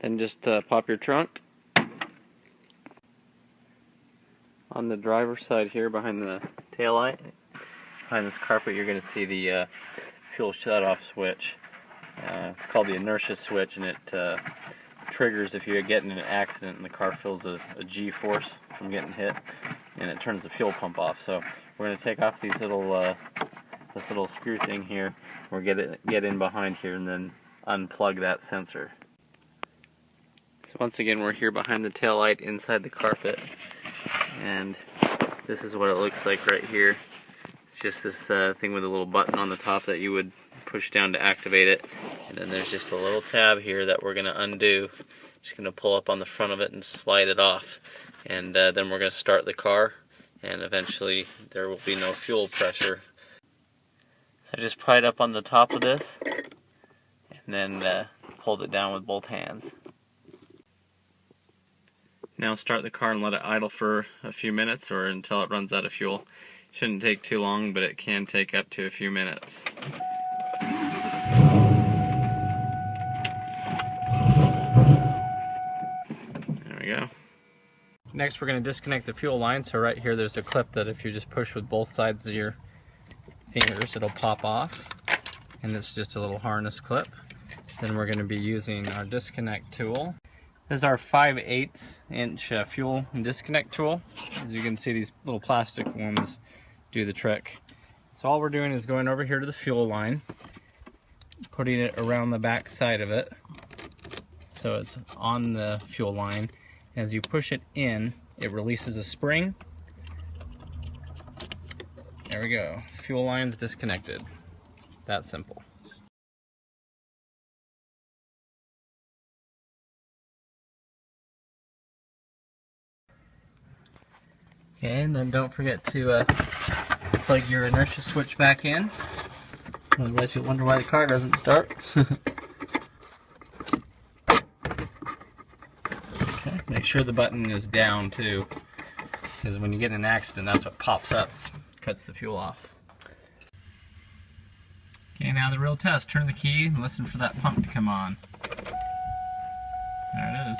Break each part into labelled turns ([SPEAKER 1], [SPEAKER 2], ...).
[SPEAKER 1] Then just pop your trunk. On the driver's side here, behind the taillight, behind this carpet, you're going to see the fuel shutoff switch. It's called the Inertia Switch, and it triggers if you get in an accident and the car feels a G-force from getting hit, and it turns the fuel pump off. So we're going to take off these little this little screw thing here. We'll get in behind here and then unplug that sensor. So once again, we're here behind the tail light inside the carpet, and this is what it looks like right here. It's just this thing with a little button on the top that you would push down to activate it, and then there's just a little tab here that we're going to undo. Just going to pull up on the front of it and slide it off, and then we're going to start the car, and eventually there will be no fuel pressure. So I just pried up on the top of this and then pulled it down with both hands. Now start the car and let it idle for a few minutes or until it runs out of fuel. Shouldn't take too long, but it can take up to a few minutes. There we go. Next we're going to disconnect the fuel line. So right here there's a clip that if you just push with both sides of your fingers, it'll pop off, and it's just a little harness clip. Then we're going to be using our disconnect tool. This is our 5/8 inch fuel disconnect tool. As you can see, these little plastic ones do the trick. So all we're doing is going over here to the fuel line, putting it around the back side of it so it's on the fuel line. As you push it in, it releases a spring. There we go. Fuel line's disconnected. That simple. Okay, and then don't forget to plug your inertia switch back in. Otherwise you'll wonder why the car doesn't start. Okay, make sure the button is down too, because when you get in an accident, that's what pops up, cuts the fuel off. Okay, now the real test. Turn the key and listen for that pump to come on. There it is.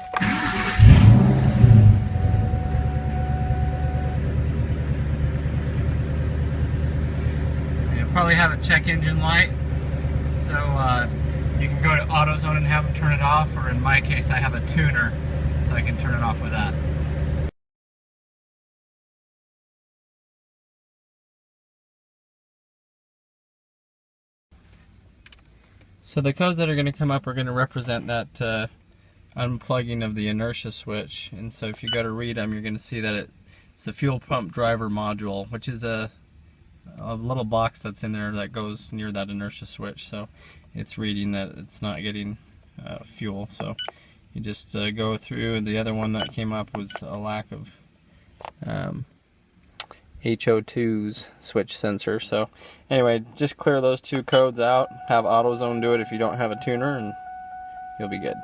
[SPEAKER 1] Probably have a check engine light, so you can go to AutoZone and have them turn it off, or in my case I have a tuner, so I can turn it off with that. So the codes that are going to come up are going to represent that unplugging of the inertia switch, and so if you go to read them, you're going to see that it's the fuel pump driver module, which is a little box that's in there that goes near that inertia switch. So it's reading that it's not getting fuel, so you just go through. And the other one that came up was a lack of HO2's switch sensor. So anyway, just clear those two codes out, have AutoZone do it if you don't have a tuner, and you'll be good.